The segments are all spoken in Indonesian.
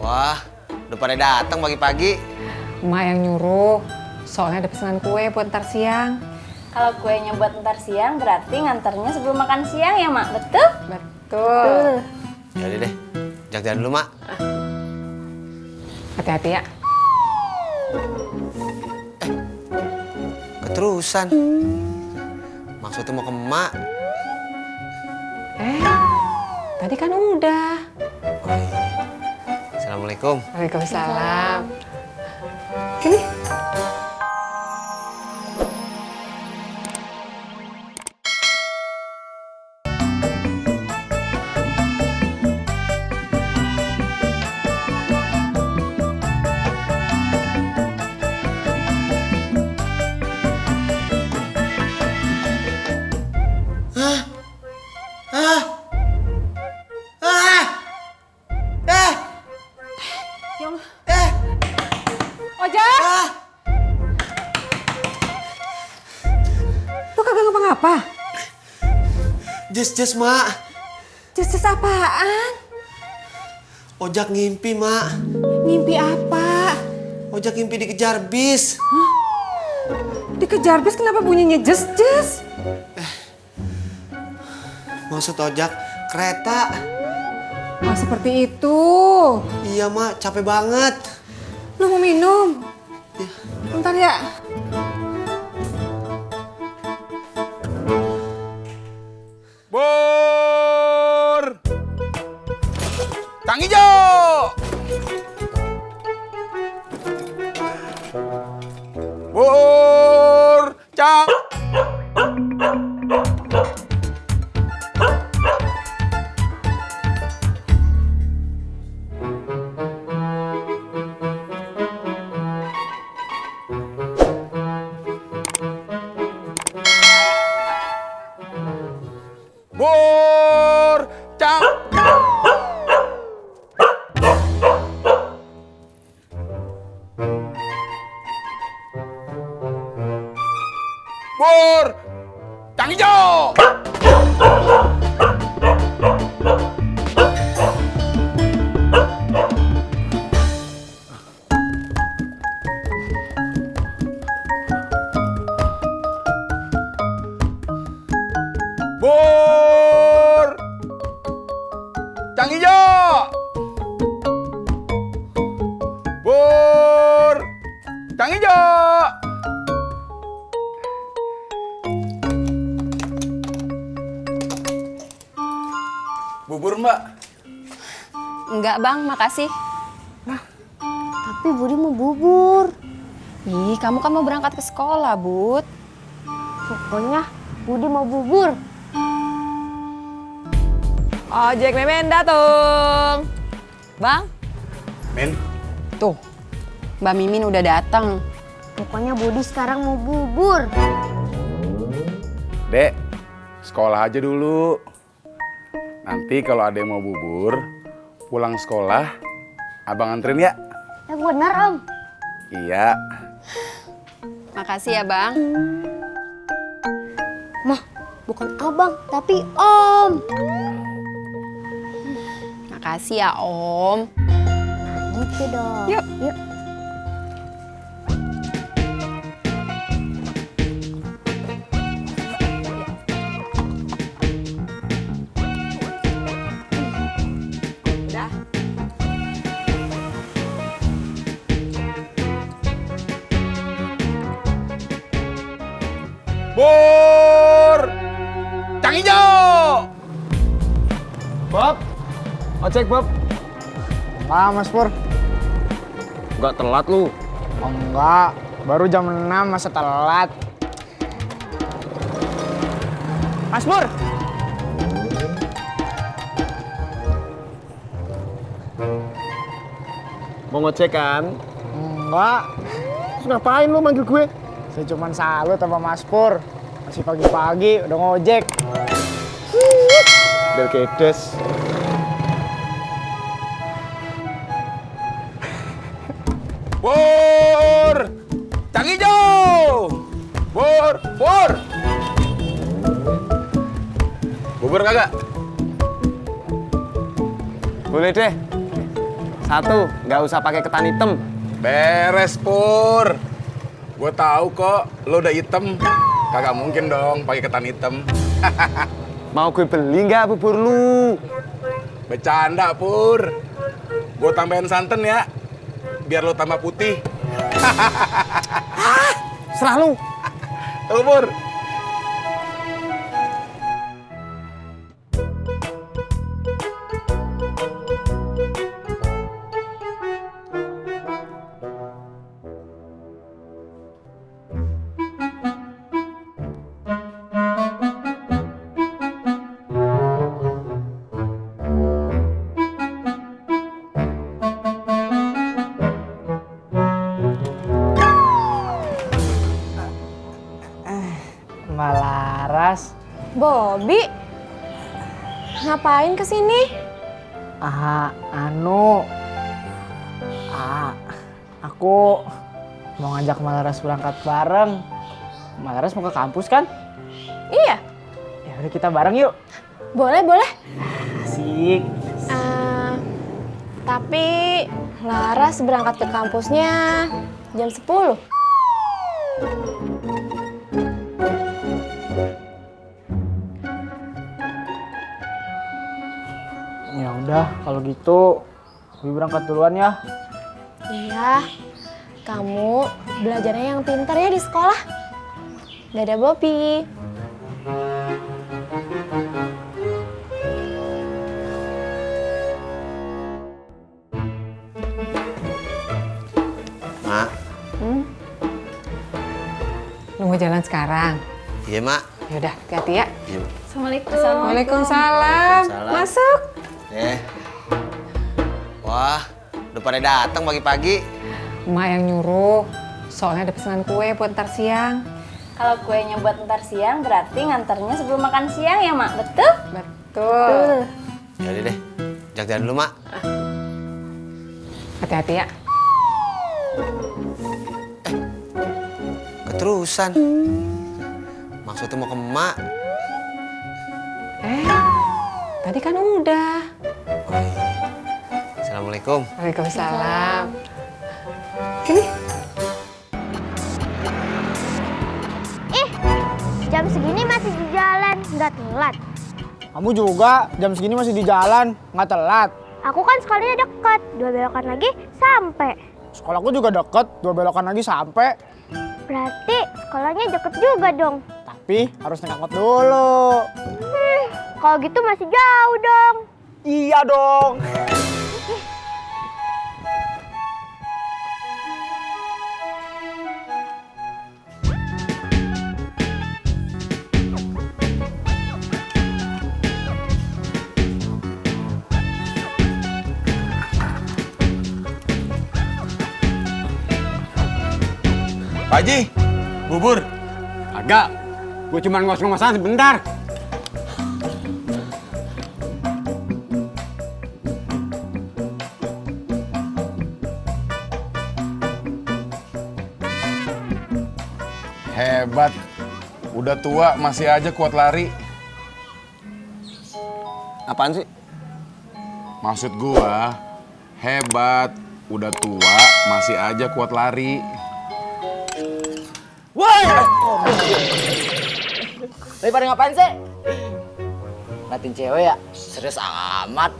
Wah, udah pada datang pagi-pagi. Emak yang nyuruh, soalnya ada pesanan kue buat ntar siang. Kalau kuenya buat ntar siang berarti nganternya sebelum makan siang ya, Mak? Betul? Betul. Ya udah deh, jalan dulu, Mak. Hati-hati ya. Keterusan. Maksudnya mau ke emak. Tadi kan udah. Oh, iya. Assalamualaikum. Waalaikumsalam. Sini. Ya Allah. Ojek! Lu kagak ngapa-ngapa? Jes, Mak. Jes apaan? Ojak ngimpi, Mak. Ngimpi apa? Ojak ngimpi dikejar bis. Dikejar bis kenapa bunyinya jes? Maksud ojak kereta. Oh seperti itu. Iya, Mak. Capek banget. Lu mau minum? Ya. Bentar ya. Bur! Kang Ijo! Bur! Cang! Bur! Cang! Bur! Kang Ijo! Bur! Kang Ijo! Bur! Kang Ijo! Bubur, Mbak. Enggak, Bang. Makasih. Tapi Budi mau bubur. Ih, kamu kan mau berangkat ke sekolah, Bud. Pokoknya Budi mau bubur. Ojek memen dateng. Bang, Min, tuh. Mbak Mimin udah datang. Pokoknya Budi sekarang mau bubur. Dek, sekolah aja dulu. Nanti kalau ada yang mau bubur, pulang sekolah, abang anterin ya? Yang benar, Om. Iya. Makasih ya, Bang. Mah, bukan abang, tapi Om. Makasih ya, Om. Gitu dong. Yuk. Udah. Bur! Kang Ijo! Bob, ojek Bob. Enggak, Mas Pur. Enggak telat lu. Enggak, baru jam 6 masa telat. Mas Pur. Mau ngecek kan? Enggak, Terus ngapain lu manggil gue? saya cuma salut sama Mas Pur. Masih pagi-pagi udah ngojek. Bel kedes. Bur! Kang Ijo! Bur! Bur! Bubur kagak? Boleh deh. Satu, nggak usah pakai ketan hitam. Beres, Pur. Gue tahu kok lo udah hitam. Kagak mungkin dong pakai ketan hitam. Mau gue beli nggak bubur lu? Bercanda, Pur. Gue tambahin santan ya, biar lo tambah putih. Serah lu. Tuh, Pur. Mbak Laras. Bobby, ngapain kesini? Aku mau ngajak Mbak Laras berangkat bareng. Mbak Laras mau ke kampus kan? Iya, Ya udah kita bareng yuk. boleh, boleh. Asik. Tapi Laras berangkat ke kampusnya jam 10. Ya udah, kalau gitu gue berangkat duluan ya. Iya, kamu belajarnya yang pintar ya di sekolah. Dadah, Bobby. Mak. Lu mau jalan sekarang? Iya, Mak. Yaudah, hati-hati ya. Iya, Mak. Assalamualaikum. Waalaikumsalam. Salam. Masuk. Wah, udah pada datang pagi-pagi. Emak yang nyuruh. Soalnya ada pesanan kue buat ntar siang. Kalau kuenya buat ntar siang berarti nganternya sebelum makan siang ya, Mak? Betul? Betul. Ya udah deh, jalan dulu, Mak. Hati-hati ya. Keterusan. Maksudnya mau ke emak. Tadi kan udah. Oh, iya. Assalamualaikum. Waalaikumsalam. Sini. Jam segini masih di jalan, nggak telat. Kamu juga jam segini masih di jalan, nggak telat. Aku kan sekolahnya deket, 2 belokan lagi sampai. Sekolahku juga deket, 2 belokan lagi sampai. Berarti sekolahnya deket juga dong. Tapi harus naik angkot dulu. Kalau gitu masih jauh dong. Iya dong. Pak Haji, bubur. Agak. Gue cuma ngos-ngosan sebentar. Hebat. Udah tua masih aja kuat lari. Apaan sih? Maksud gua, hebat. Udah tua masih aja kuat lari. Woi! Tapi pada ngapain sih? Ngeliatin cewek ya? Serius amat.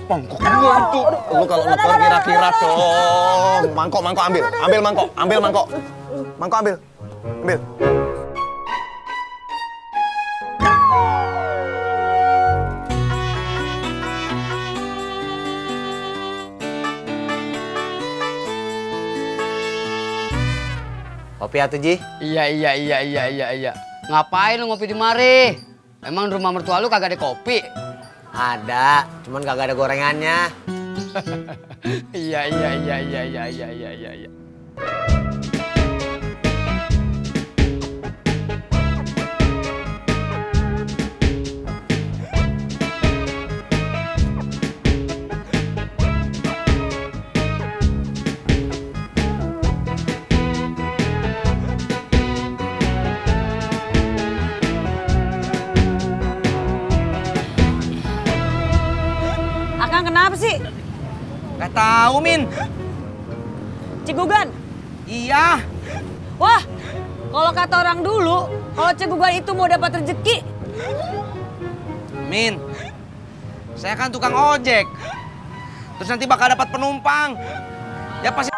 Mangkok gua tuh. Lu kalau nekor kira-kira dong. Mangkok ambil. Ambil mangkok. Mangkok ambil. Ambil. Kopi atuh, Ji. Iya. Ngapain lu ngopi di mari? Emang di rumah mertua lu kagak ada kopi? Ada, cuman kagak ada gorengannya. Iya. Gak tahu, Min. Cigugan. Iya. Wah, kalau kata orang dulu, kalau Cigugan itu mau dapat rezeki. Min, saya kan tukang ojek. Terus nanti bakal dapat penumpang. Ya pasti